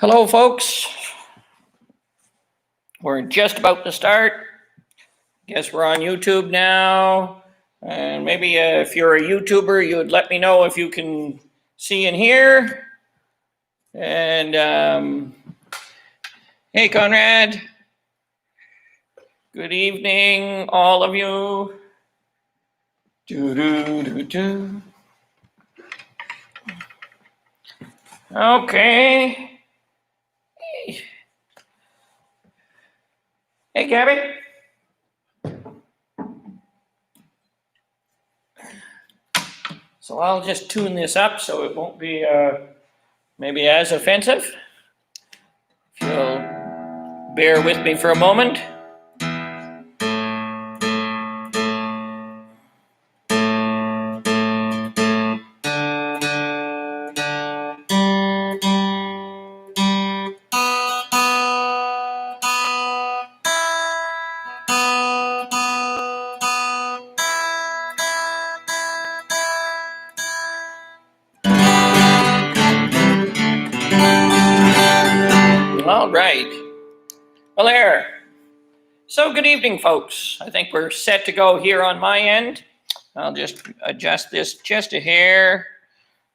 Hello, folks. We're just about to start. Guess we're on YouTube now. And maybe if you're a YouTuber, you would let me know if you can see and hear. And hey, Conrad. Good evening, all of you. Okay. Hey, Gabby. So I'll just tune this up so it won't be maybe as offensive. If you'll bear with me for a moment. All right. Well, there. So good evening, folks. I think we're set to go here on my end. I'll just adjust this just a hair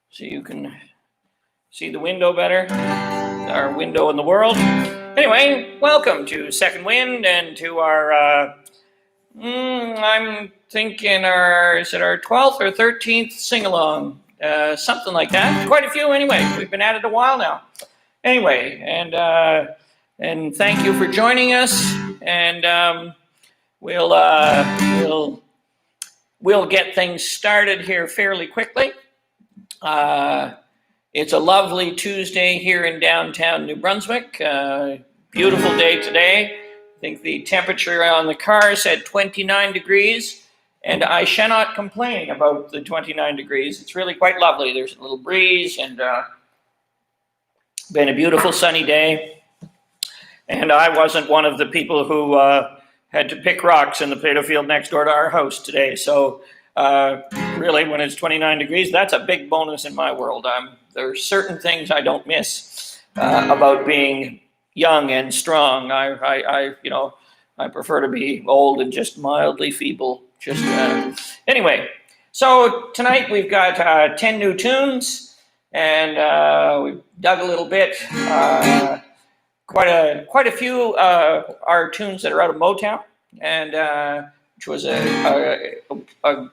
so you can see the window better, our window in the world. Anyway, welcome to Second Wind and to our, I'm thinking is it our 12th or 13th sing-along? Something like that. Quite a few anyway. We've been at it a while now. Anyway, and thank you for joining us. And we'll get things started here fairly quickly. It's a lovely Tuesday here in downtown New Brunswick. Beautiful day today. I think the temperature on the car said 29 degrees, and I shall not complain about the 29 degrees. It's really quite lovely. There's a little breeze, and been a beautiful sunny day. And I wasn't one of the people who had to pick rocks in the potato field next door to our house today. So really, when it's 29 degrees, that's a big bonus in my world. There are certain things I don't miss about being young and strong. I prefer to be old and just mildly feeble. Anyway, so tonight we've got 10 new tunes. And we've dug a little bit. Quite a few are tunes that are out of Motown, and which was a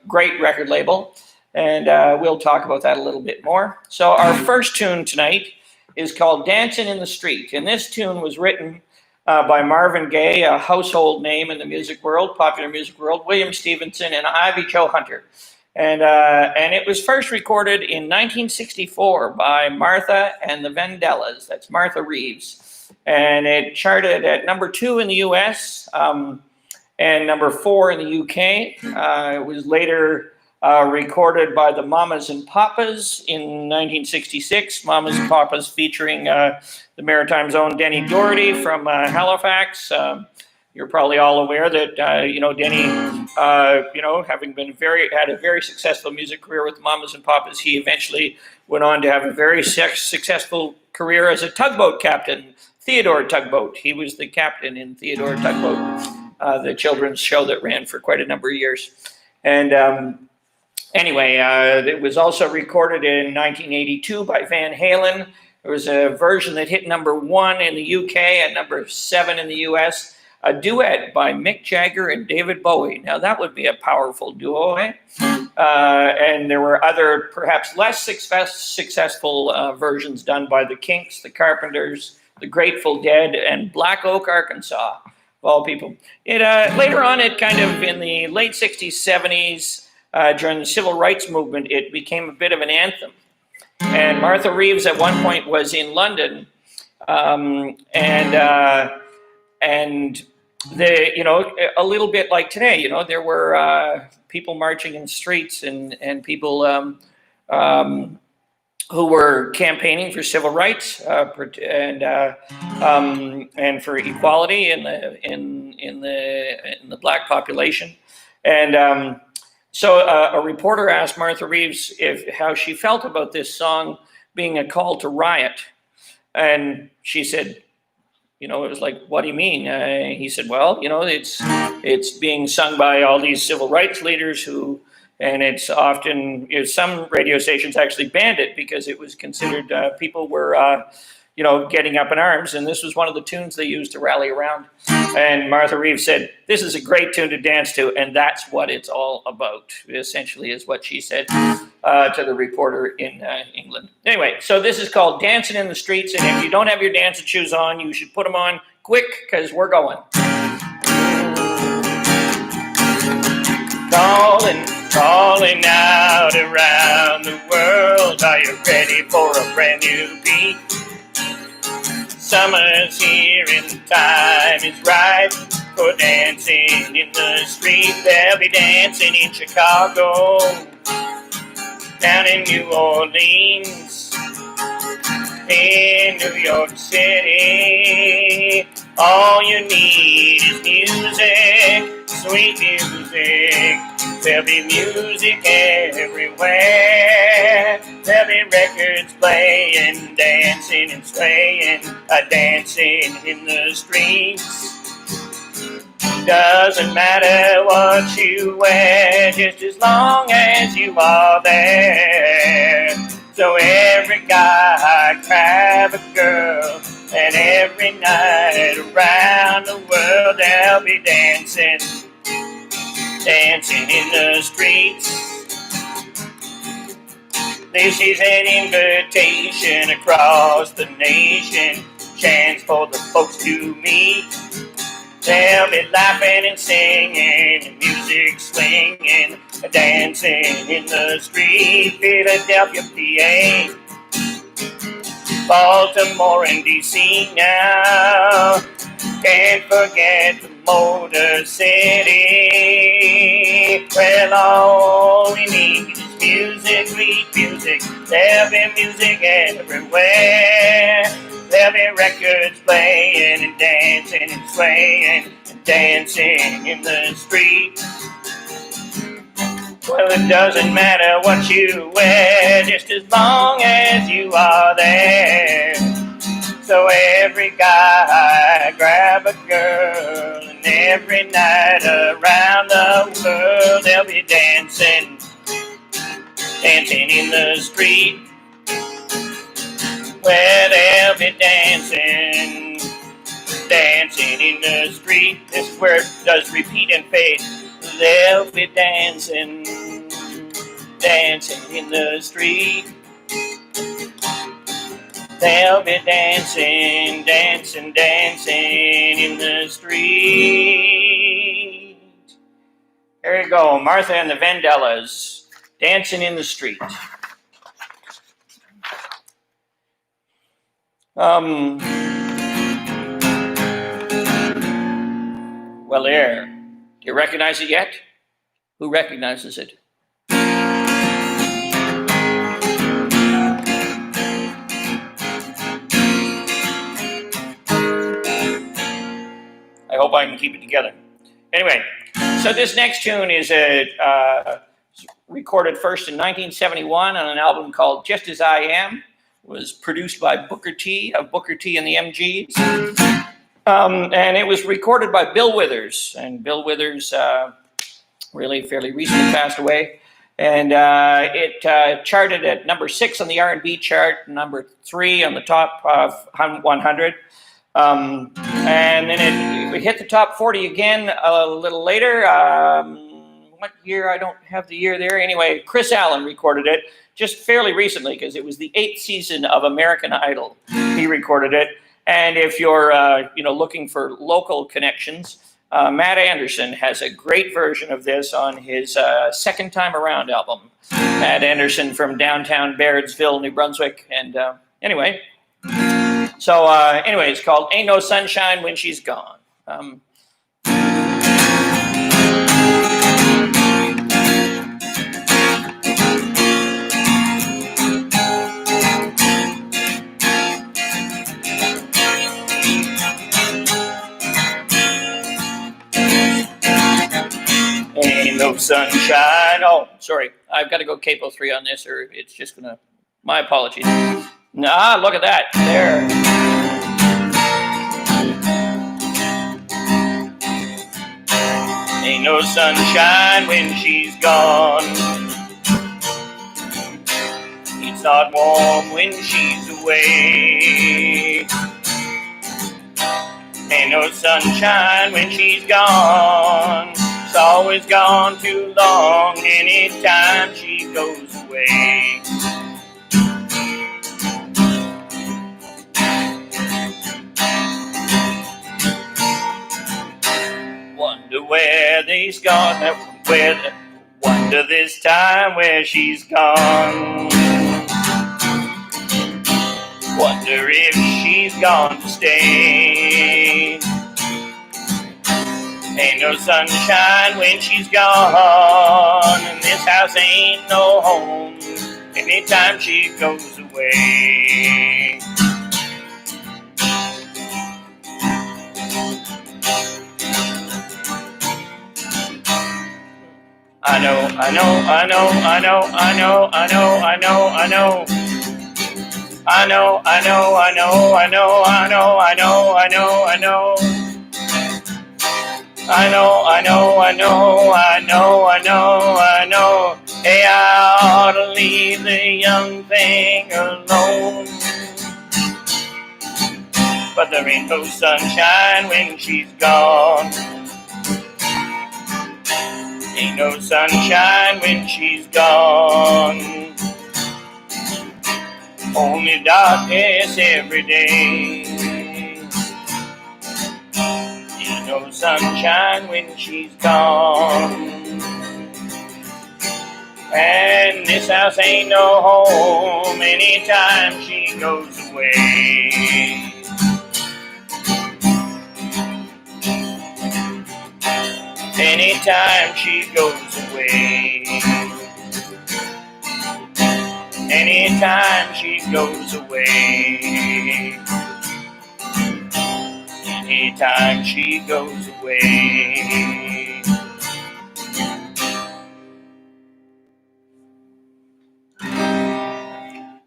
great record label. And we'll talk about that a little bit more. So our first tune tonight is called "Dancing in the Street," and this tune was written by Marvin Gaye, a household name in the music world, popular music world, William Stevenson, and Ivy Jo Hunter. And it was first recorded in 1964 by Martha and the Vandellas. That's Martha Reeves. And it charted at number 2 in the US and number 4 in the UK. It was later recorded by the Mamas and Papas in 1966. Mamas and Papas featuring the Maritime's own Denny Doherty from Halifax. You're probably all aware that Denny, having had a very successful music career with Mamas and Papas, he eventually went on to have a very successful career as a tugboat captain, Theodore Tugboat. He was the captain in Theodore Tugboat, the children's show that ran for quite a number of years. And anyway, it was also recorded in 1982 by Van Halen. There was a version that hit number 1 in the UK and number 7 in the US. A duet by Mick Jagger and David Bowie. Now that would be a powerful duo, eh? And there were other, perhaps less successful versions done by the Kinks, the Carpenters, the Grateful Dead, and Black Oak, Arkansas, of all people. Later on, it kind of in the late 60s, 70s, during the civil rights movement, it became a bit of an anthem. And Martha Reeves at one point was in London, and a little bit like today, there were people marching in streets and people who were campaigning for civil rights and for equality in the black population. And so a reporter asked Martha Reeves how she felt about this song being a call to riot. And she said, it was like, what do you mean? He said, well, it's being sung by all these civil rights leaders and it's often, some radio stations actually banned it because it was considered people were, getting up in arms. And this was one of the tunes they used to rally around. And Martha Reeves said, this is a great tune to dance to. And that's what it's all about, essentially, is what she said to the reporter in England. Anyway, so this is called Dancing in the Streets. And if you don't have your dancing shoes on, you should put them on quick because we're going. Calling out around the world. Are you ready for a brand new beat? Summer's here and the time is right for dancing in the street. They'll be dancing in Chicago, down in New Orleans, in New York City. All you need is music, sweet music. There'll be music everywhere. There'll be records playing, dancing and swaying, dancing in the streets. Doesn't matter what you wear, just as long as you are there. So every guy grab a girl, and every night around the world they'll be dancing in the streets. This is an invitation across the nation, chance for the folks to meet. They'll be laughing and singing, and music swinging, dancing in the street. Philadelphia, PA, Baltimore and DC now. Can't forget the Motor City. Well, all we need is music, sweet music. There'll be music everywhere. There'll be records playing and dancing and swaying and dancing in the street. Well, it doesn't matter what you wear, just as long as you are there. So every guy grab a girl, and every night around the world they'll be dancing in the street. Well, they'll be dancing in the street. This word does repeat and fade. They'll be dancing in the street. They'll be dancing in the street. There you go, Martha and the Vandellas, dancing in the street. Well, there. Do you recognize it yet? Who recognizes it? I hope I can keep it together. Anyway, so this next tune is recorded first in 1971 on an album called Just As I Am. It was produced by Booker T of Booker T and the MGs. And it was recorded by Bill Withers. And Bill Withers really fairly recently passed away. And it charted at number 6 on the R&B chart, number 3 on the top 100. And then it hit the top 40 again a little later. What year? I don't have the year there. Anyway, Chris Allen recorded it just fairly recently because it was the 8th season of American Idol. He recorded it. And if you're looking for local connections, Matt Anderson has a great version of this on his Second Time Around album. Matt Anderson from downtown Bairdsville, New Brunswick. And anyway, it's called Ain't No Sunshine When She's Gone. Ain't no sunshine. Oh, sorry. I've got to go capo 3 on this, or it's just going to... My apologies. Ah, look at that. There. Ain't no sunshine when she's gone. It's not warm when she's away. Ain't no sunshine when she's gone. It's always gone too long anytime she goes away. Wonder where they's gone, wonder this time where she's gone. Wonder if she's gone to stay. Ain't no sunshine when she's gone, and this house ain't no home anytime she goes away. I know, I know, I know, I know, I know, I know, I know, I know. I know, I know, I know, I know, I know, I know, I know, I know. I know, I know, I know, I know, I know, I know. Hey, I ought to leave the young thing alone. But there ain't no sunshine when she's gone. Ain't no sunshine when she's gone. Only darkness every day. Ain't no sunshine when she's gone. And this house ain't no home anytime she goes away. Anytime she goes away. Anytime she goes away. Anytime she goes away.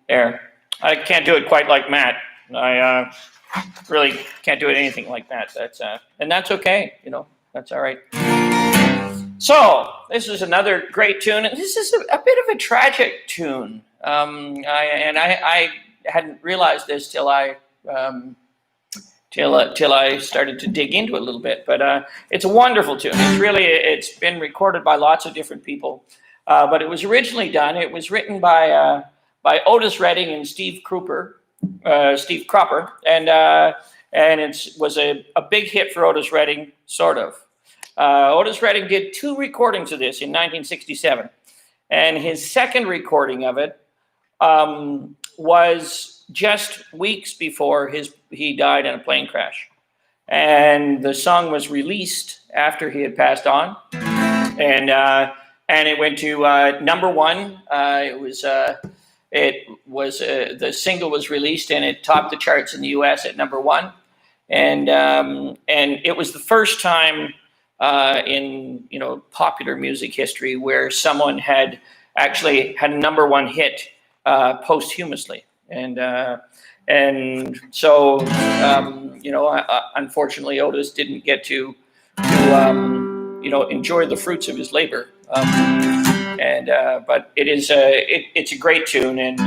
There. I can't do it quite like Matt. I really can't do it anything like that. And that's okay. That's all right. So this is another great tune, and this is a bit of a tragic tune. I hadn't realized this till I started to dig into it a little bit. But it's a wonderful tune. It's been recorded by lots of different people, but it was originally done. It was written by Otis Redding and Steve Cropper, and it was a big hit for Otis Redding, sort of. Otis Redding did 2 recordings of this in 1967, and his second recording of it was just weeks before he died in a plane crash. And the song was released after he had passed on, and it went to number 1. The single was released and it topped the charts in the U.S. at number 1, and it was the first time in popular music history where someone had actually had a number 1 hit posthumously, and so unfortunately Otis didn't get to enjoy the fruits of his labor, but it's a great tune, and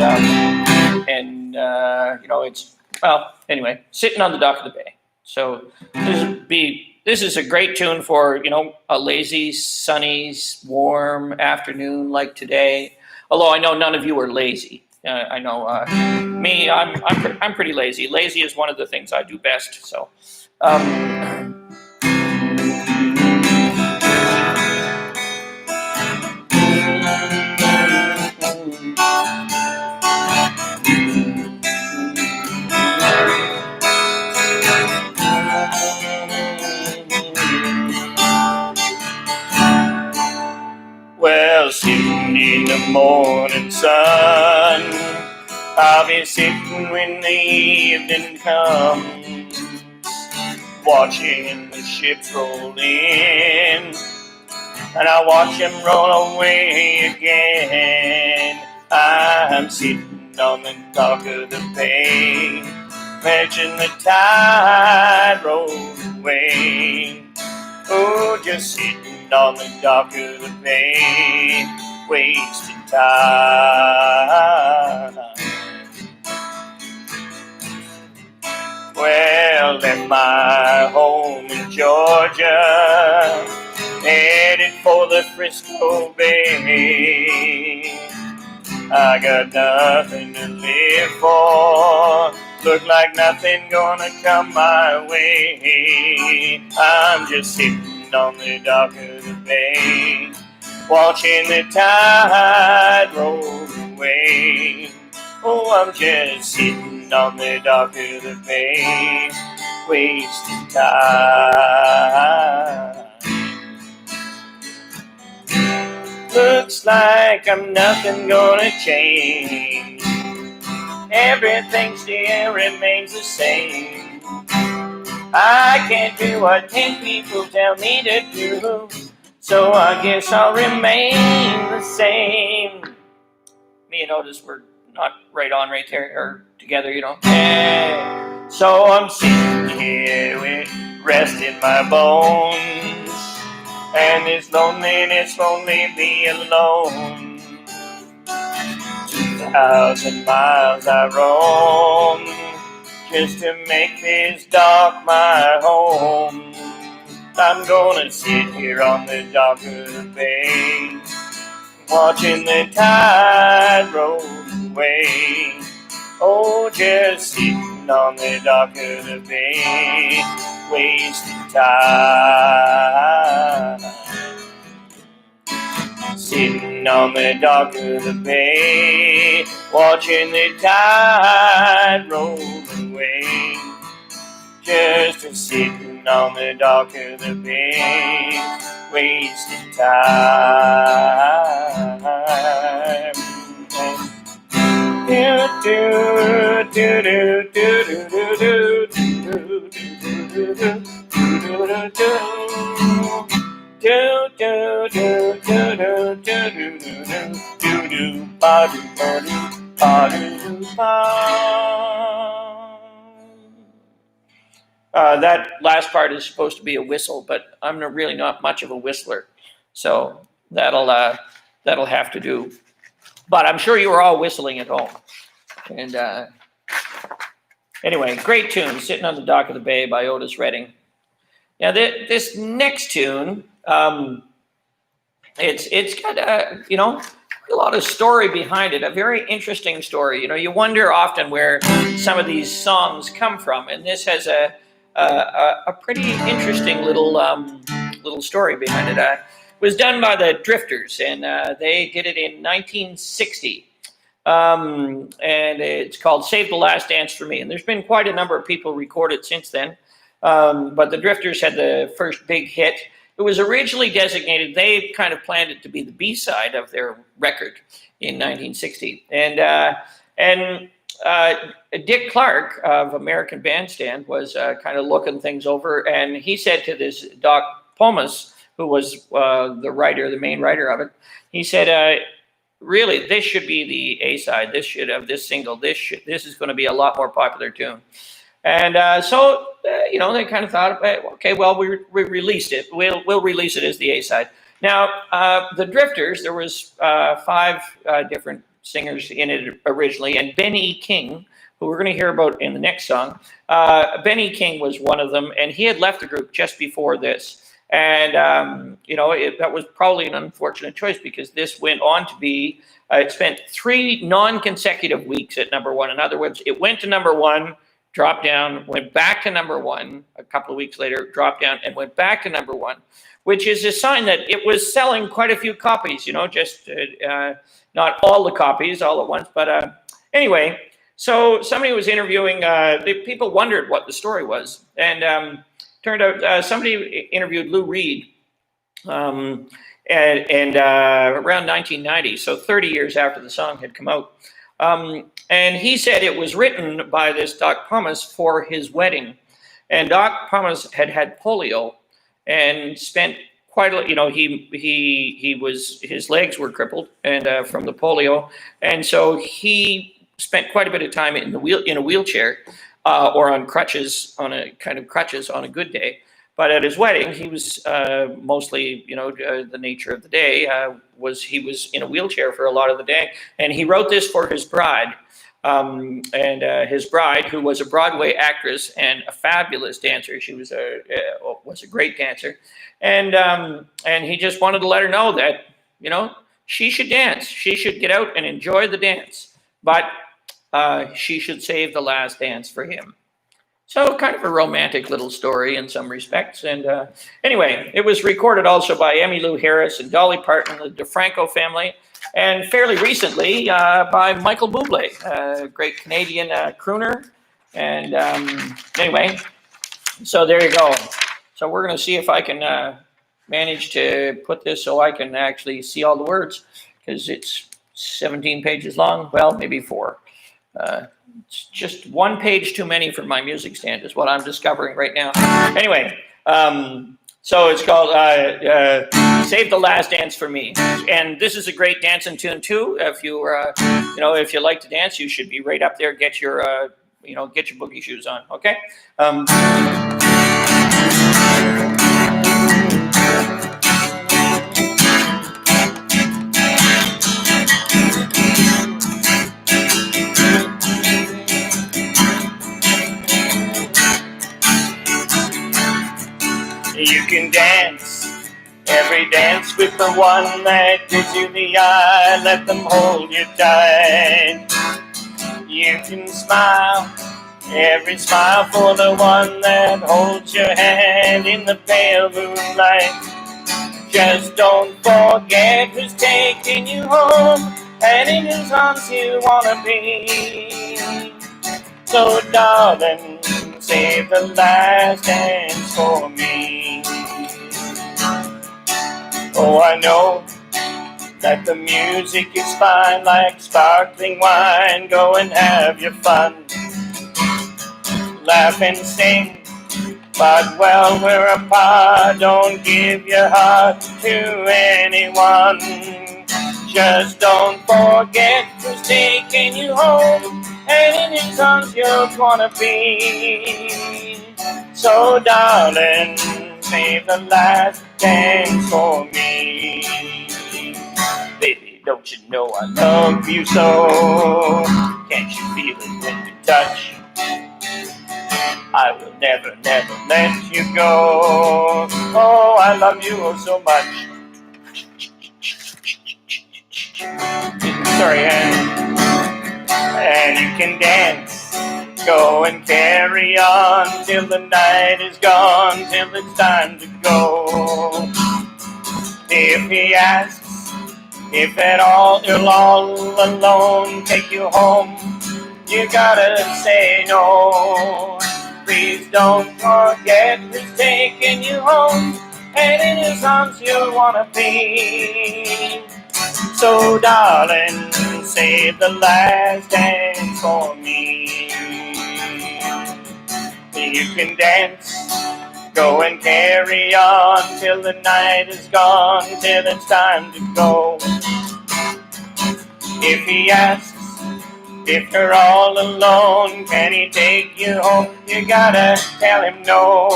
it's, well, anyway, Sitting on the Dock of the Bay. So this is a great tune for, a lazy, sunny, warm afternoon like today. Although I know none of you are lazy. I know me, I'm pretty lazy. Lazy is one of the things I do best. So, well, sitting in the morning sun, I'll be sitting when the evening comes, watching the ships roll in, and I watch them roll away again. I'm sitting on the dock of the bay, watching the tide roll away. Oh, just sitting on the dock of the bay, wasting time. Well, left my home in Georgia, headed for the Frisco Bay. I got nothing to live for, look like nothing gonna come my way. I'm just sitting on the dock of the bay, watching the tide roll away. Oh, I'm just sitting on the dock of the bay, wasting time. Looks like I'm nothing gonna change. Everything still remains the same. I can't do what 10 people tell me to do, so I guess I'll remain the same. Me and Otis were not right on right there, or together, you know. Yeah. So I'm sitting here with rest in my bones, and this loneliness won't leave me alone. 2,000 miles I roam just to make this dock my home. I'm gonna sit here on the dock of the bay, watching the tide roll away. Oh, just sitting on the dock of the bay, wasting time. Sitting on the dock of the bay, watching the tide roll away. Just sitting on the dock of the bay, wasting time. Do do do do do do do that last part is supposed to be a whistle, but I'm really not much of a whistler, so that'll have to do. But I'm sure you were all whistling at home. And anyway, great tune, Sitting on the Dock of the Bay by Otis Redding. Now this next tune, it's got a lot of story behind it, a very interesting story. You know, you wonder often where some of these songs come from, and this has a pretty interesting little story behind it. It was done by the Drifters, and they did it in 1960. And it's called Save the Last Dance for Me. And there's been quite a number of people record it since then. But the Drifters had the first big hit. It was originally designated, they kind of planned it to be the B-side of their record in 1960. And Dick Clark of American Bandstand was kind of looking things over. And he said to this Doc Pomus, who was the main writer of it, he said, really, this should be the A-side. This should have this single. This is going to be a lot more popular tune. And so they kind of thought, okay, well, we released it. We'll release it as the A-side. Now, the Drifters, there was 5 different singers in it originally, and Benny King, who we're going to hear about in the next song, Benny King was one of them, and he had left the group just before this. And, that was probably an unfortunate choice because this went on to be, it spent 3 non-consecutive weeks at number 1. In other words, it went to number 1, dropped down, went back to number 1 a couple of weeks later, dropped down, and went back to number 1, which is a sign that it was selling quite a few copies, just not all the copies all at once. But anyway, so somebody was interviewing, the people wondered what the story was. And turned out somebody interviewed Lou Reed and around 1990, so 30 years after the song had come out. And he said it was written by this Doc Pomus for his wedding. And Doc Pomus had polio and spent quite a, his legs were crippled and from the polio. And so he spent quite a bit of time in a wheelchair or on crutches, on a good day. But at his wedding, he was mostly, the nature of the day was he was in a wheelchair for a lot of the day. And he wrote this for his bride. His bride, who was a Broadway actress and a fabulous dancer, she was a great dancer. And he just wanted to let her know that, she should dance. She should get out and enjoy the dance. But she should save the last dance for him. So kind of a romantic little story in some respects. And anyway, it was recorded also by Emmylou Harris and Dolly Parton, the DeFranco family, and fairly recently by Michael Bublé, a great Canadian crooner. And anyway, so there you go. So we're going to see if I can manage to put this so I can actually see all the words, because it's 17 pages long. Well, maybe 4. It's just 1 page too many for my music stand is what I'm discovering right now. Anyway, so it's called Save the Last Dance for Me. And this is a great dancing tune too. If you if you like to dance, you should be right up there. Get your boogie shoes on, okay? You can dance every dance with the one that gives you the eye. Let them hold you tight. You can smile every smile for the one that holds your hand in the pale moonlight. Just don't forget who's taking you home and in whose arms you wanna be. So darling, save the last dance for me. Oh, I know that the music is fine like sparkling wine. Go and have your fun, laugh and sing, but while we're apart, don't give your heart to anyone. Just don't forget who's taking you home and in his arms you're gonna be. So darling, save the last dance for me. Baby, don't you know I love you so? Can't you feel it when we touch? I will never, never let you go. Oh, I love you oh so much. Sorry, and you can dance. Go and carry on till the night is gone, till it's time to go. If he asks if at all you're all alone, take you home, you gotta say no. Please don't forget who's taking you home, and in his arms you'll wanna be. So darling, save the last dance for me. You can dance, go and carry on till the night is gone, till it's time to go. If he asks if you're all alone, can he take you home? You gotta tell him no.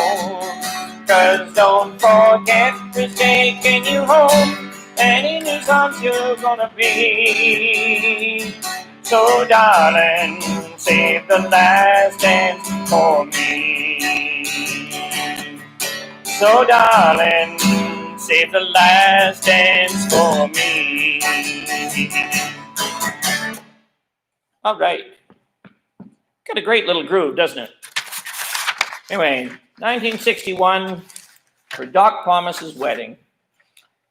'Cause don't forget who's taking you home, and in his arms you're gonna be. So darling, save the last dance for me. So darling, save the last dance for me. All right. Got a great little groove, doesn't it? Anyway, 1961 for Doc Pomus's wedding.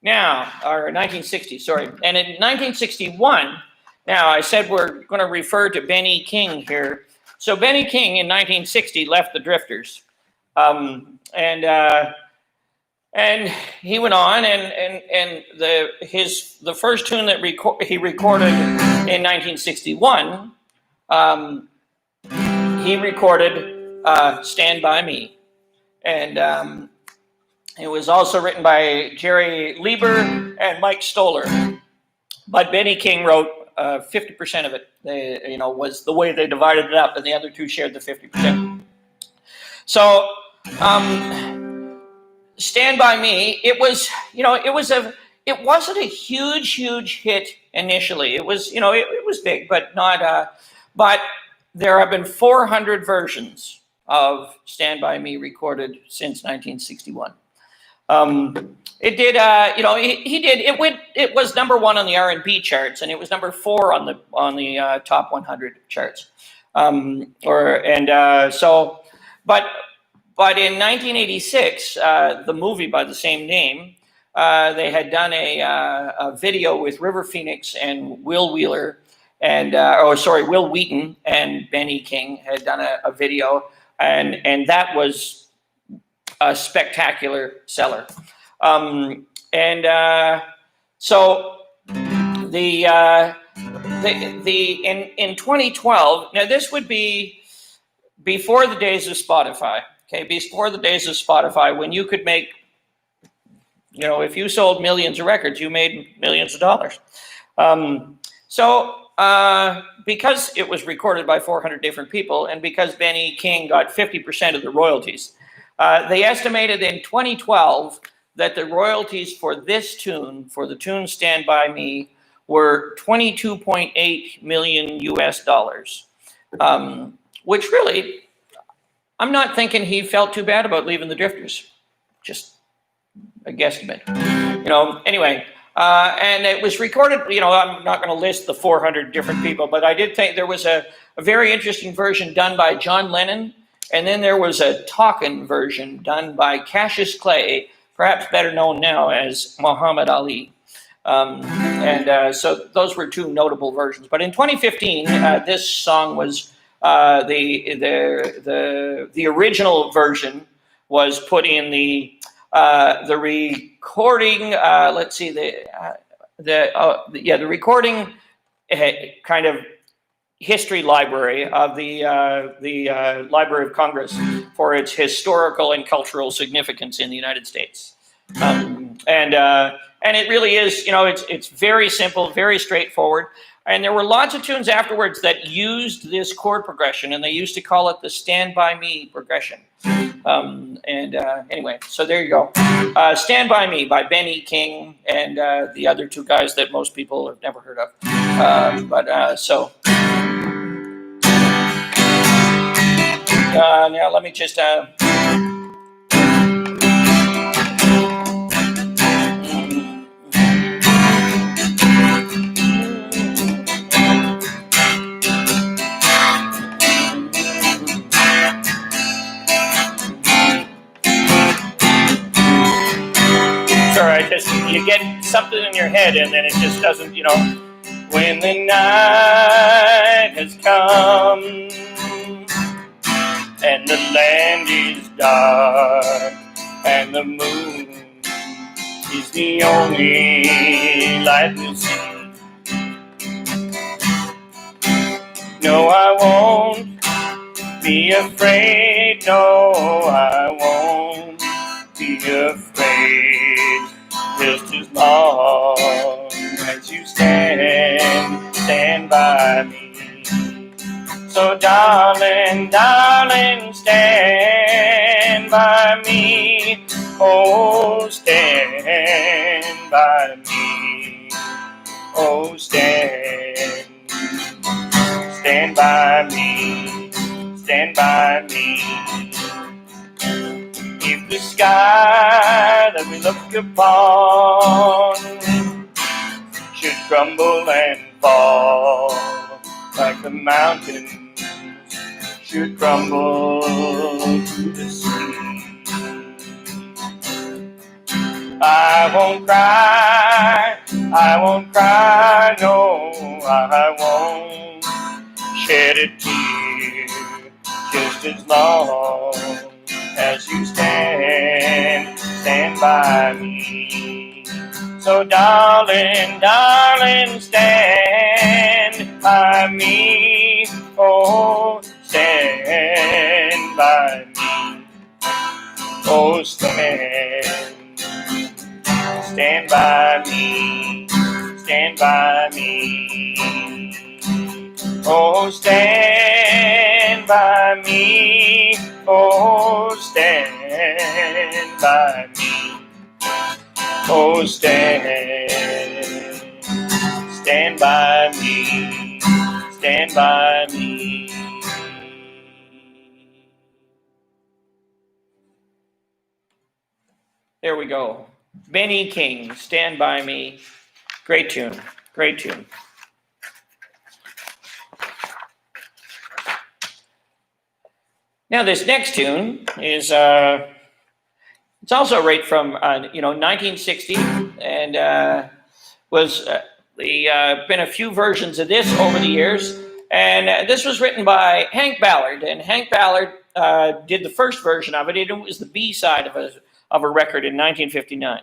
Now, or 1960, sorry. And in 1961, now I said we're going to refer to Benny King here. So Benny King in 1960 left the Drifters. And he went on, and the first tune that he recorded in 1961, he recorded "Stand By Me," and it was also written by Jerry Leiber and Mike Stoller. But Benny King wrote 50% of it, was the way they divided it up, and the other two shared the 50%. So, Stand By Me, it wasn't a huge hit initially. It was, it was big, but not, but there have been 400 versions of Stand By Me recorded since 1961. It did, it was number one on the R&B charts, and it was number 4 on the top 100 charts. But in 1986, the movie by the same name, they had done a video with River Phoenix and Will Wheeler, Will Wheaton and Benny King had done a video, and that was a spectacular seller. So in 2012, now this would be before the days of Spotify. Okay, before the days of Spotify, when you could make, if you sold millions of records, you made millions of dollars. Because it was recorded by 400 different people, and because Benny King got 50% of the royalties, they estimated in 2012 that the royalties for this tune, for the tune Stand By Me, were $22.8 million US, which really, I'm not thinking he felt too bad about leaving the Drifters. Just a guesstimate. Anyway, and it was recorded, I'm not going to list the 400 different people, but I did think there was a very interesting version done by John Lennon, and then there was a talking version done by Cassius Clay, perhaps better known now as Muhammad Ali. So those were two notable versions. But in 2015, this song was the original version was put in the recording. Let's see, the recording kind of history library of the Library of Congress for its historical and cultural significance in the United States. And it really is, it's very simple, very straightforward. And there were lots of tunes afterwards that used this chord progression, and they used to call it the Stand By Me progression. Anyway, so there you go. Stand By Me by Benny King and the other two guys that most people have never heard of. Now let me just... you get something in your head and then it just doesn't, when the night has come and the land is dark and the moon is the only light we'll see. No, I won't be afraid, no, I won't be afraid. Just as long as you stand by me. So darling, stand by me. Oh, stand by me. Oh, stand by me. Stand by me. If the sky that we look upon should crumble and fall, like the mountains should crumble to the sea, I won't cry, no, I won't shed a tear, just as long as you stand by me. So darling, stand by me. Oh, stand by me. Oh, stand by me. Stand stand by me. Oh, stand by me. Oh, stand by me. Oh, stand by me. Stand by me. There we go. Benny King, Stand By Me. Great tune. Great tune. Now this next tune is it's also right from 1960, and was been a few versions of this over the years. And this was written by Hank Ballard, and Hank Ballard did the first version of it. It was the B side of a record in 1959.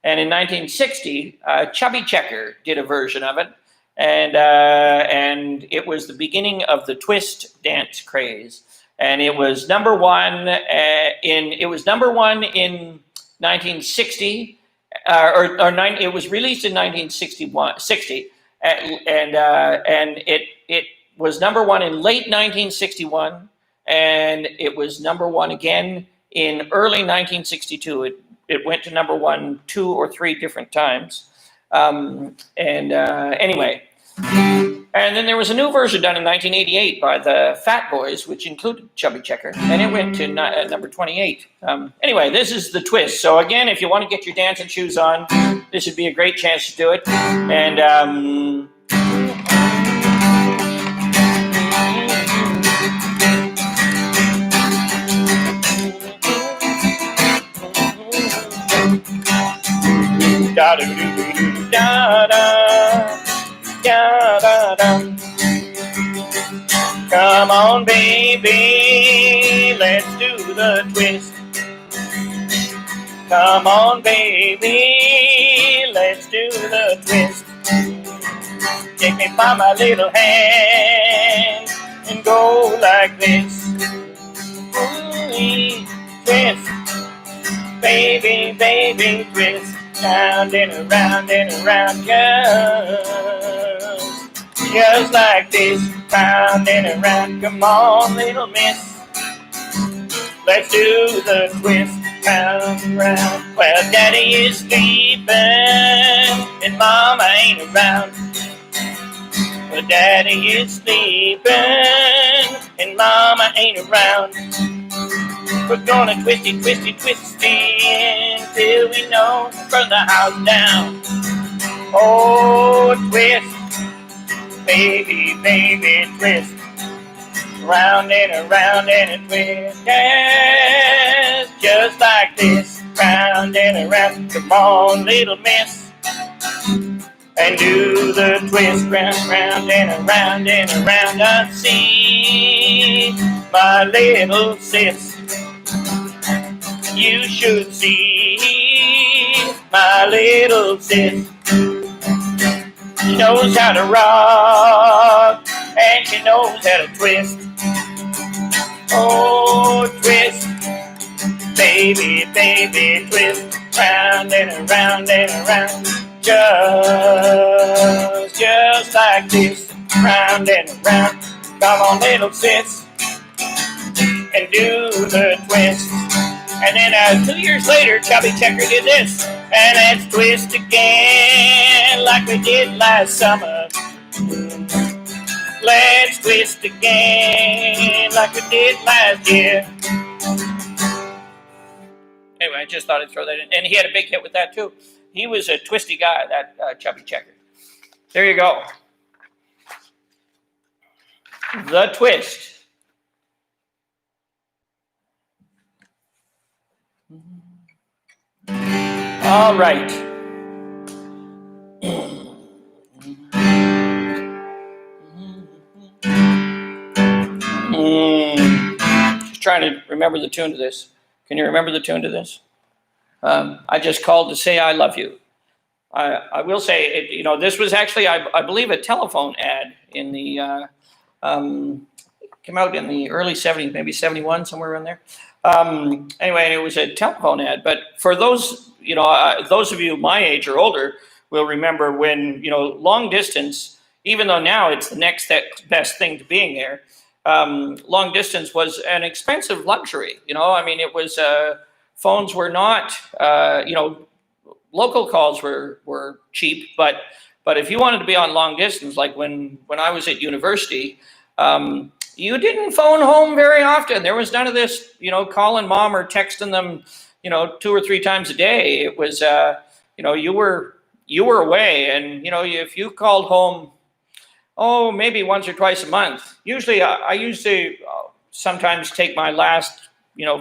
And in 1960, Chubby Checker did a version of it, and it was the beginning of the twist dance craze. And it was number one in 1960, it was released in 1960, and it was number one in late 1961, and it was number one again in early 1962. It went to number one 2 or 3 different times. Anyway, and then there was a new version done in 1988 by the Fat Boys, which included Chubby Checker, and it went to number 28. Anyway, this is the twist. So again, if you want to get your dancing shoes on, this would be a great chance to do it. And da da da da da da. Come on, baby, let's do the twist. Come on, baby, let's do the twist. Take me by my little hand and go like this. Twist, baby, baby, twist. Round and around, just like this. Round and around, come on, little miss. Let's do the twist, round and round. Well, Daddy is sleeping and Mama ain't around. Well, Daddy is sleeping and Mama ain't around. We're gonna twisty until we know from the house down. Oh, twist, baby, baby, twist. Round and around and a twist. Yes, just like this. Round and around. Come on, little miss. And do the twist. Round and around and around. Unseen, my little sis. You should see my little sis. She knows how to rock and she knows how to twist. Oh, twist, baby, baby, twist. Round and around and around. Just like this. Round and around. Come on, little sis, and do the twist. And then 2 years later, Chubby Checker did this. And let's twist again like we did last summer. Let's twist again like we did last year. Anyway, I just thought I'd throw that in. And he had a big hit with that too. He was a twisty guy, that Chubby Checker. There you go. The twist. All right. Just trying to remember the tune to this. Can you remember the tune to this? I just called to say I love you. I will say, this was actually, I believe, a telephone ad in the, came out in the early 70s, maybe 71, somewhere around there. Anyway, it was a telephone ad. But for those, those of you my age or older will remember when, long distance, even though now it's the next best thing to being there, long distance was an expensive luxury. It was, phones were not, local calls were cheap, but if you wanted to be on long distance, like when I was at university, you didn't phone home very often. There was none of this, calling mom or texting them, 2 or 3 times a day. It was, you were away, and if you called home, maybe once or twice a month. Usually, I used to sometimes take my last,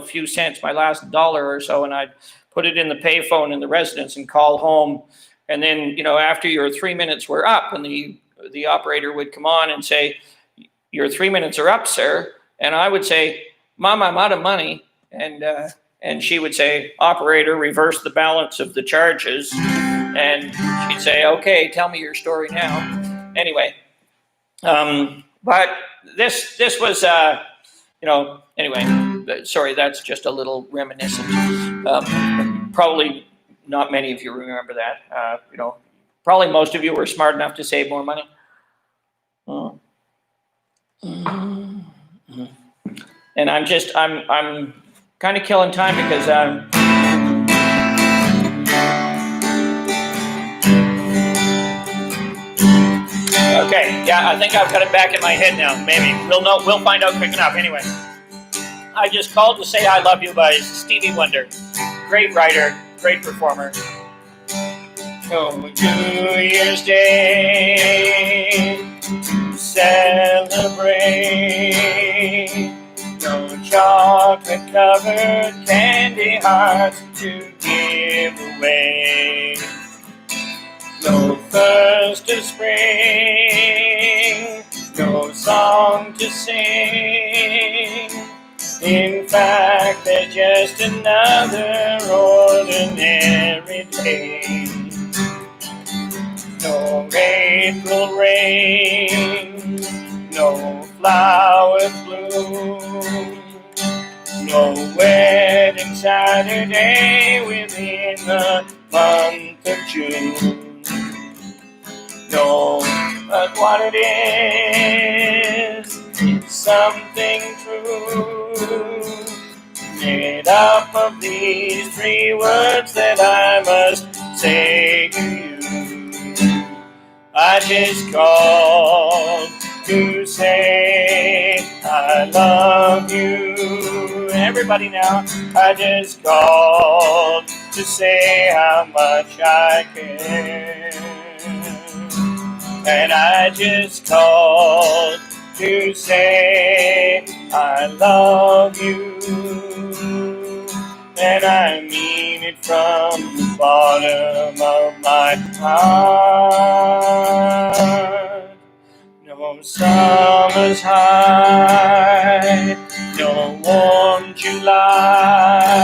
few cents, my last dollar or so, and I'd put it in the payphone in the residence and call home. And then, after your 3 minutes were up, and the operator would come on and say, "Your 3 minutes are up, sir." And I would say, "Mom, I'm out of money." And she would say, "Operator, reverse the balance of the charges." And she'd say, "Okay, tell me your story now." Anyway, but this was, anyway, sorry, that's just a little reminiscent. Probably not many of you remember that. Probably most of you were smart enough to save more money. And I'm kind of killing time because okay, yeah, I think I've got it back in my head now. Maybe we'll find out quick enough. Anyway, I just called to say I love you by Stevie Wonder. Great writer, great performer. Oh, New Year's Day to celebrate. No chocolate covered candy hearts to give away. No thirst of spring, no song to sing. In fact, they're just another ordinary day. No April rain, no flowers bloom, no wedding Saturday within the month of June. No, but what it is, it's something true, made up of these 3 words that I must say to you. I just called to say I love you. Everybody now, I just called to say how much I care. And I just called to say I love you. And I mean it from the bottom of my heart. No summer's high, no warm July,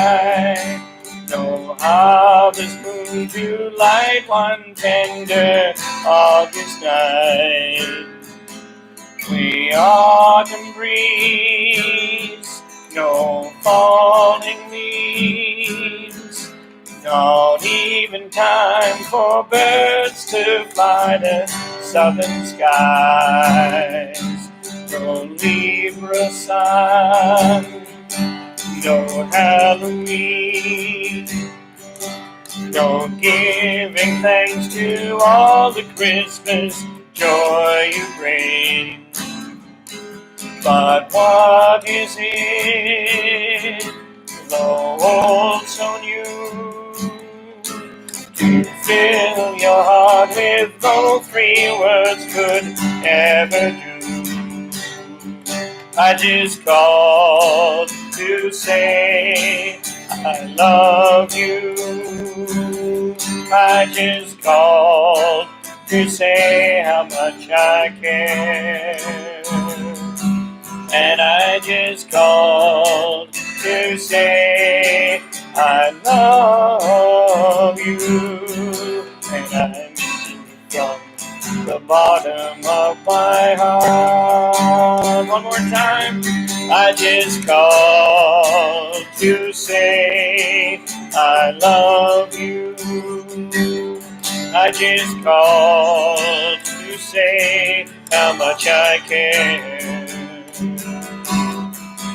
no harvest moon to light one tender August night. We autumn breeze, no falling leaves, not even time for birds to fly to southern skies. No Libra sun, no Halloween, no giving thanks to all the Christmas joy you bring. But what is it, though old so new, to fill your heart with no 3 words could ever do? I just called to say I love you. I just called to say how much I care. And I just called to say I love you. And I mean it from the bottom of my heart. One more time. I just called to say I love you. I just called to say how much I care.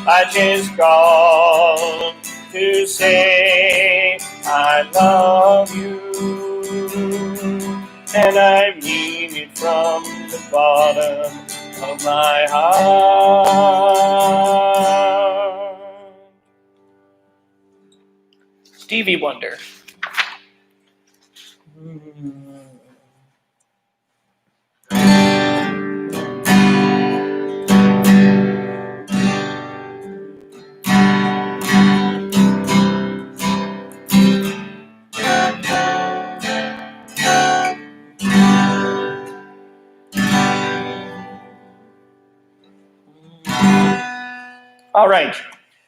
I just called to say I love you, and I mean it from the bottom of my heart. Stevie Wonder. All right.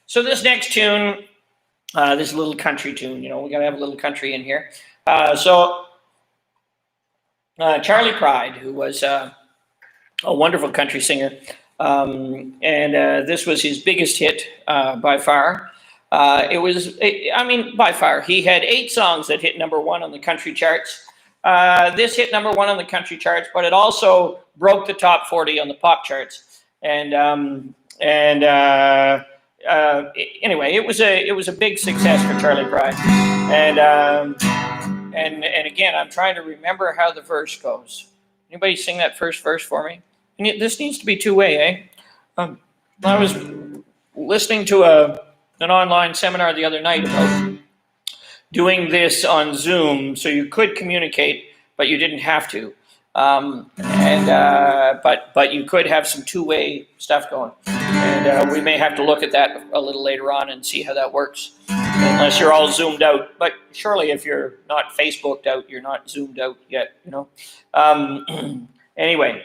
So this next tune, this little country tune, you know, we got to have a little country in here. Charley Pride, who was a wonderful country singer, and this was his biggest hit by far. By far, he had 8 songs that hit #1 on the country charts. This hit #1 on the country charts, but it also broke the top 40 on the pop charts. Anyway, it was a big success for Charley Pride, and again, I'm trying to remember how the verse goes. Anybody sing that first verse for me? And this needs to be two-way, eh? I was listening to an online seminar the other night about doing this on Zoom, so you could communicate, but you didn't have to. But you could have some two-way stuff going, and we may have to look at that a little later on and see how that works. Unless you're all zoomed out, but surely if you're not Facebooked out, you're not zoomed out yet, you know. Anyway.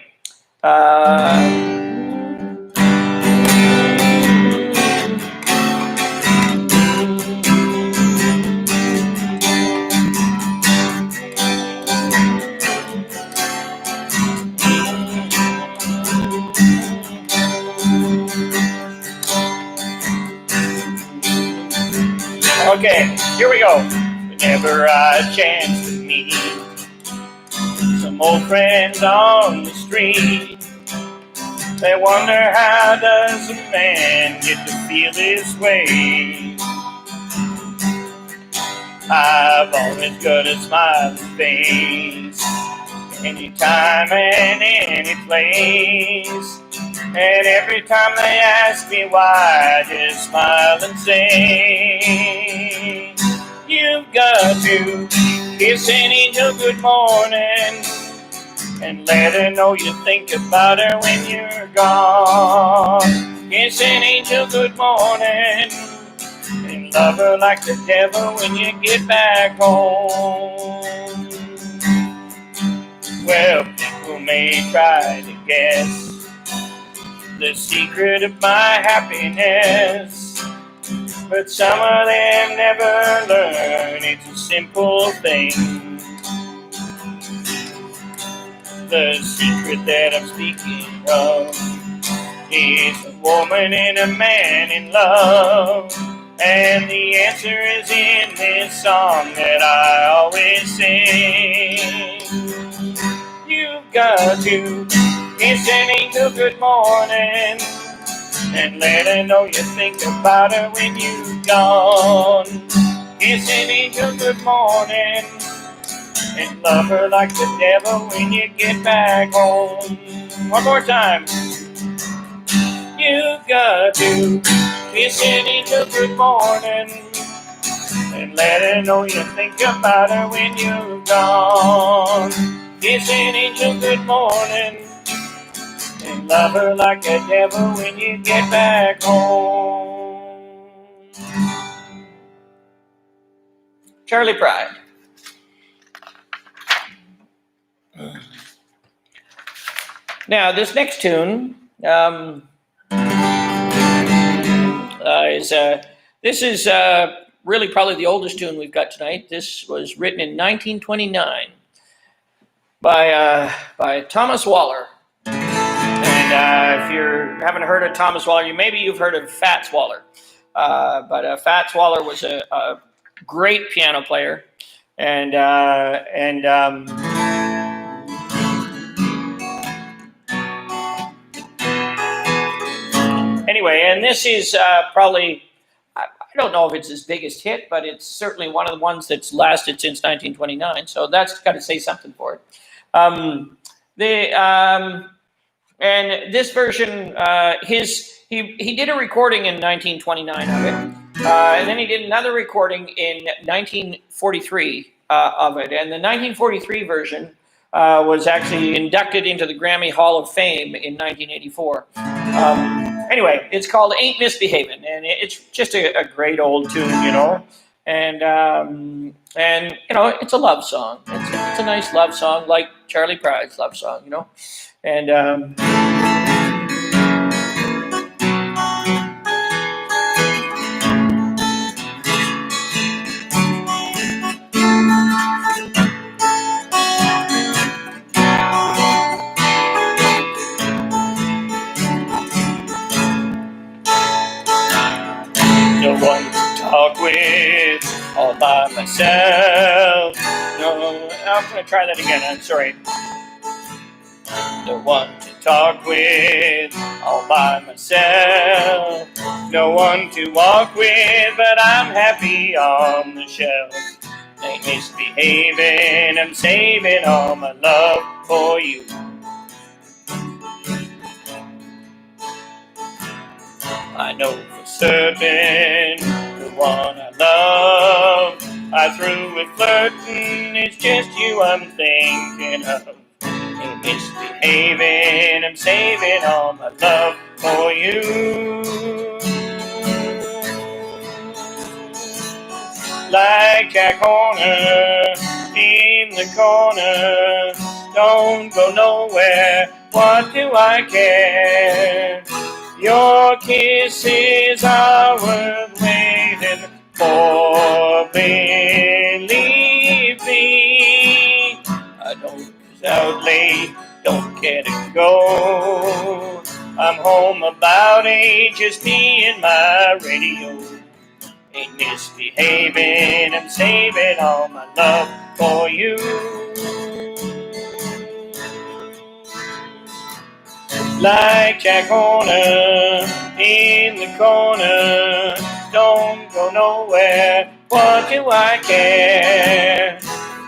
Okay, here we go. Whenever I chance to meet some old friends on the street, they wonder, how does a man get to feel this way? I've always got a smiling face, anytime and any place. And every time they ask me why, I just smile and say, you've got to kiss an angel good morning and let her know you think about her when you're gone. Kiss an angel good morning and love her like the devil when you get back home. Well, people may try to guess the secret of my happiness, but some of them never learn it's a simple thing. The secret that I'm speaking of is a woman and a man in love, and the answer is in this song that I always sing. You've got to kiss an angel good morning and let her know you think about her when you're gone. Kiss an angel good morning and love her like the devil when you get back home. One more time. You've got to kiss an angel good morning and let her know you think about her when you're gone. Kiss an angel good morning and love her like a devil when you get back home. Charley Pride. Now, this next tune is really probably the oldest tune we've got tonight. This was written in 1929 by Thomas Waller. And if you haven't heard of Thomas Waller, maybe you've heard of Fats Waller. But Fats Waller was a great piano player. and anyway, and this is probably, I don't know if it's his biggest hit, but it's certainly one of the ones that's lasted since 1929. So that's got to say something for it. And this version, he did a recording in 1929 of it, and then he did another recording in 1943 of it. And the 1943 version was actually inducted into the Grammy Hall of Fame in 1984. Anyway, it's called Ain't Misbehavin', and it's just a great old tune, you know. And you know, it's a love song. It's a nice love song, like Charlie Pride's love song, you know. And no one to talk with, all by myself. No, I'm going to try that again. I'm sorry. No one to talk with, all by myself. No one to walk with, but I'm happy on the shelf. Ain't misbehaving, I'm saving all my love for you. I know for certain the one I love, I through with flirting, it's just you I'm thinking of. Ain't misbehaving, I'm saving all my love for you. Like Jack Horner in the corner, don't go nowhere, what do I care? Your kisses are worth waiting for, believe me. I know it's out late, don't care to go. I'm home about 8, just me and my radio. Ain't misbehaving, I'm saving all my love for you. Like Jack Horner in the corner, don't go nowhere, what do I care?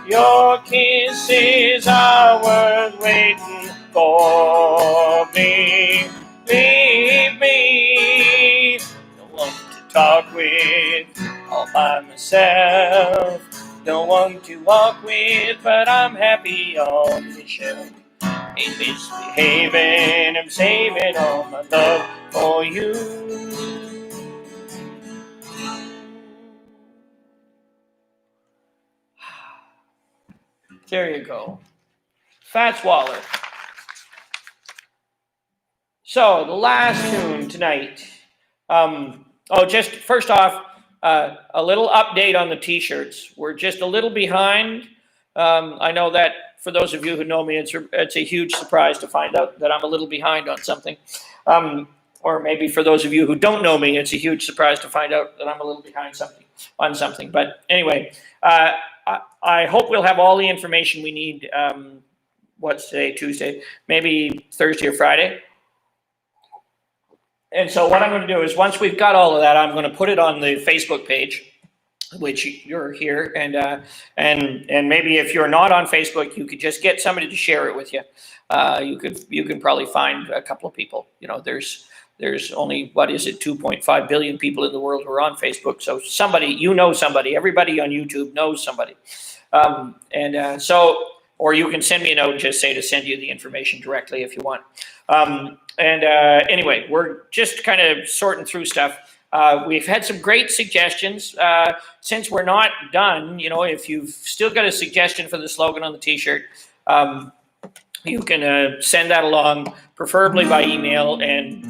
Your kisses are worth waiting for me. Leave me, no one to talk with, all by myself. No one to walk with, but I'm happy on the shelf. Ain't misbehaving, I'm saving all my love for you. There you go. Fats Waller. So, the last tune tonight. Just first off, a little update on the t-shirts. We're just a little behind. I know that for those of you who know me, it's a huge surprise to find out that I'm a little behind on something. Or maybe for those of you who don't know me, it's a huge surprise to find out that I'm a little behind on something. But anyway, I hope we'll have all the information we need. What's today? Tuesday, maybe Thursday or Friday. And so what I'm going to do is once we've got all of that, I'm going to put it on the Facebook page, which you're here, and maybe if you're not on Facebook, you could just get somebody to share it with you. You can probably find a couple of people. You know, there's only, 2.5 billion people in the world who are on Facebook. So somebody, everybody on YouTube knows somebody. Or you can send me a note and just say to send you the information directly if you want. Anyway, we're just kind of sorting through stuff. We've had some great suggestions. Since we're not done, you know, if you've still got a suggestion for the slogan on the t-shirt, you can send that along, preferably by email, and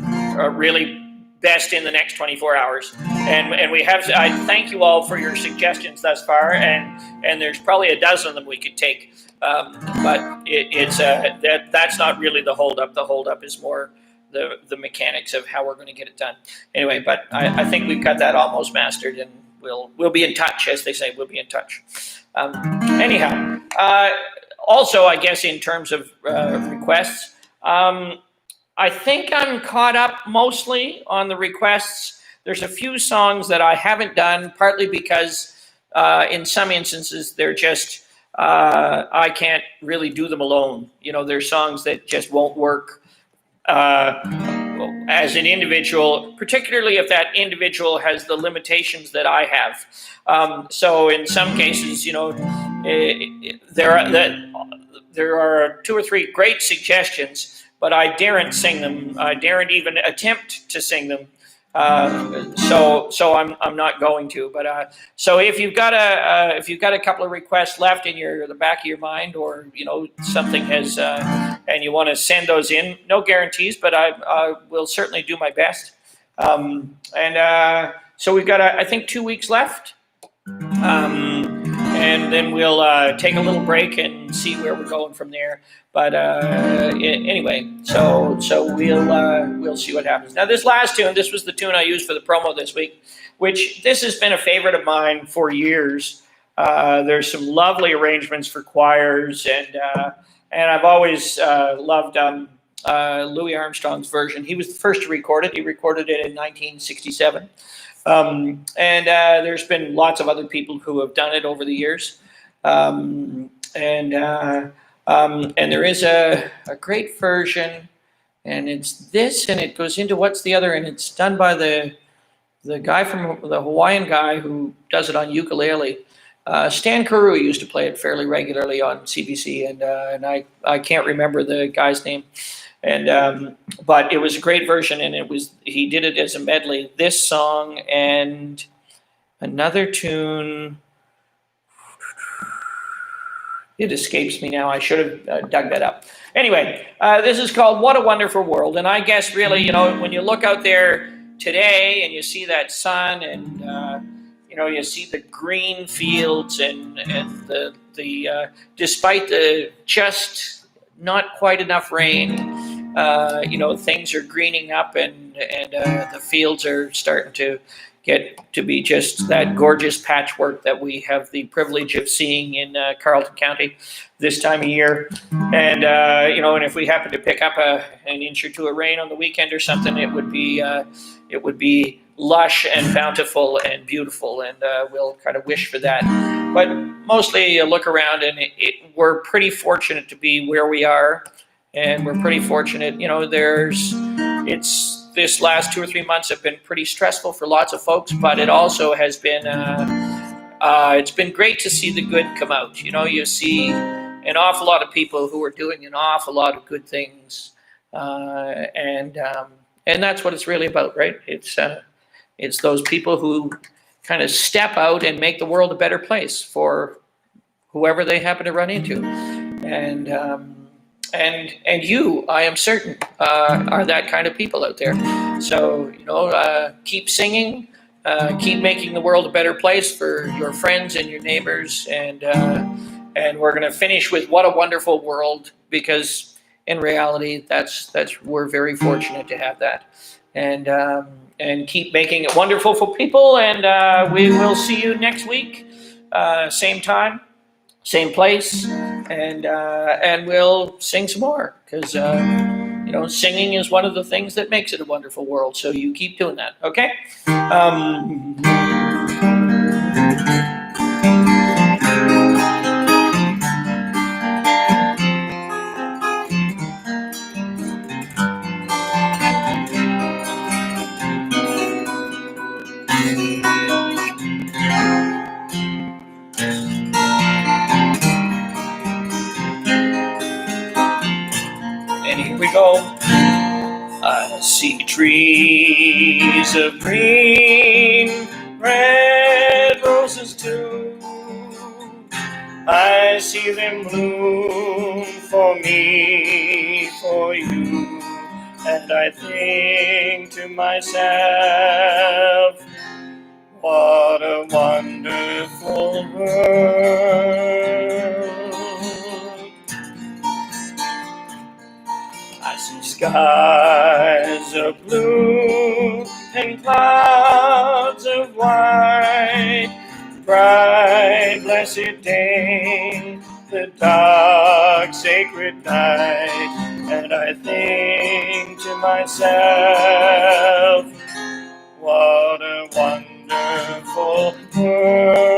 really best in the next 24 hours. And we have, I thank you all for your suggestions thus far, and there's probably a dozen of them we could take. But that's not really the holdup. The holdup is more the mechanics of how we're going to get it done. Anyway, but I think we've got that almost mastered, and we'll be in touch, as they say. We'll be in touch. Anyhow, also, I guess in terms of requests, I think I'm caught up mostly on the requests. There's a few songs that I haven't done, partly because in some instances they're just I can't really do them alone. There's songs that just won't work as an individual, particularly if that individual has the limitations that I have. So in some cases, there are 2 or 3 great suggestions, but I daren't sing them. I daren't even attempt to sing them. So I'm not going to. But so if you've got a couple of requests left in the back of your mind, or something has and you want to send those in, no guarantees, but I will certainly do my best. So we've got I think 2 weeks left. And then we'll take a little break and see where we're going from there. But anyway, so we'll see what happens. Now, this last tune, this was the tune I used for the promo this week, which this has been a favorite of mine for years. There's some lovely arrangements for choirs, and I've always loved Louis Armstrong's version. He was the first to record it. He recorded it in 1967. And there's been lots of other people who have done it over the years. And there is a great version, and it's this, and it goes into what's the other, and it's done by the guy from the Hawaiian guy who does it on ukulele. Stan Carew used to play it fairly regularly on CBC, and I can't remember the guy's name. And but it was a great version, and he did it as a medley. This song and another tune. It escapes me now. I should have dug that up. Anyway, this is called "What a Wonderful World," and I guess really, when you look out there today and you see that sun, and you see the green fields, and the despite the just not quite enough rain, things are greening up, and the fields are starting to get to be just that gorgeous patchwork that we have the privilege of seeing in Carleton County this time of year. And and if we happen to pick up an inch or two of rain on the weekend or something, it would be lush and bountiful and beautiful, and we'll kind of wish for that. But mostly you look around, and we're pretty fortunate to be where we are, and we're pretty fortunate. This last 2 or 3 months have been pretty stressful for lots of folks, but it also has been it's been great to see the good come out. You see an awful lot of people who are doing an awful lot of good things, and that's what it's really about, right? It's those people who kind of step out and make the world a better place for whoever they happen to run into, and you, I am certain, are that kind of people out there. So keep singing, keep making the world a better place for your friends and your neighbors, and we're going to finish with "What a Wonderful World," because in reality, we're very fortunate to have that, and keep making it wonderful for people. And we will see you next week, same time, same place, and we'll sing some more, because singing is one of the things that makes it a wonderful world. So you keep doing that, okay? And here we go. I see trees of green, red roses too. I see them bloom for me, for you. And I think to myself, what a wonderful world. I see skies of blue and clouds of white. bright blessed day, the dark sacred night, and I think to myself, what a wonderful world.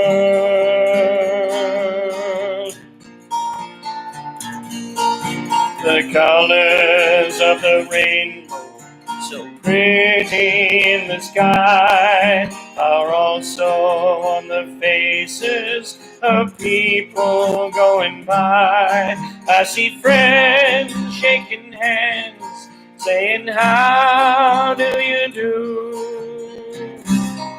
The colors of the rainbow, so pretty in the sky, are also on the faces of people going by. I see friends shaking hands, saying, how do you do?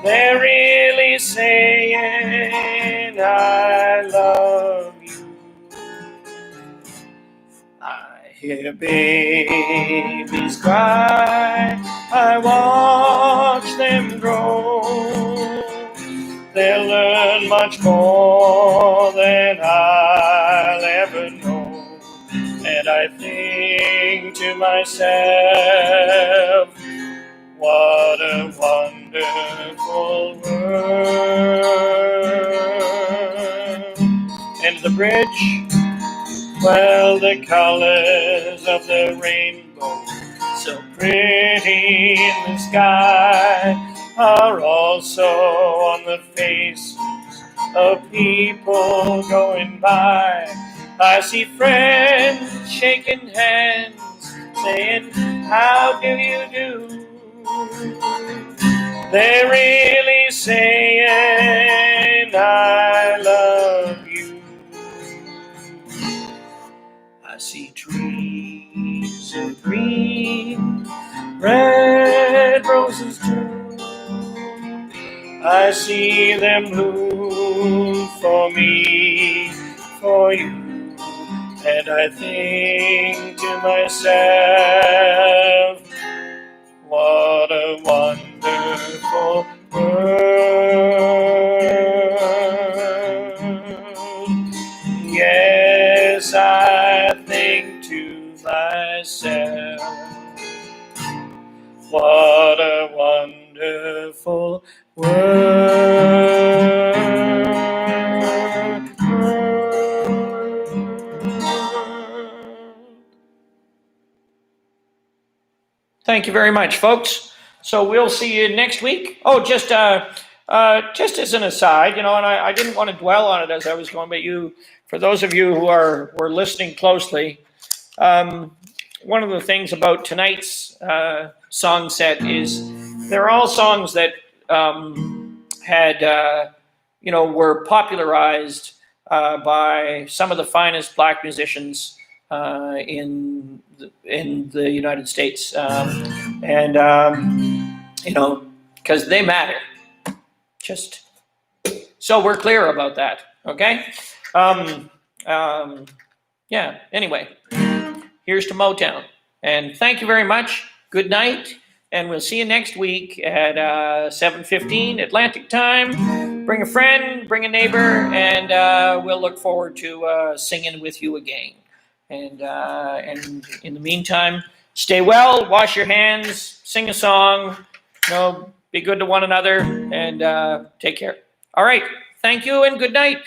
They're really saying, I love you. I hear babies cry, I watch them grow. They'll learn much more than I'll ever know. And I think to myself, what a wonderful world. And the bridge, well, the colors of the rainbow, so pretty in the sky, are also on the faces of people going by. I see friends shaking hands, saying, how do you do? They're really saying, I love you. I see trees of green, red roses too. I see them bloom for me, for you. And I think to myself, what a wonderful world. Yes, I think to myself, what a wonderful world. Thank you very much, folks. So we'll see you next week. Oh, just as an aside, and I didn't want to dwell on it as I was going, but for those of you who were listening closely, one of the things about tonight's song set is they're all songs that were popularized by some of the finest black musicians in the United States, because they matter. Just so we're clear about that, okay? Anyway, here's to Motown. And thank you very much. Good night. And we'll see you next week at 7:15 Atlantic time. Bring a friend, bring a neighbor, and we'll look forward to singing with you again. And in the meantime, stay well, wash your hands, sing a song, be good to one another, and take care. All right. Thank you and good night.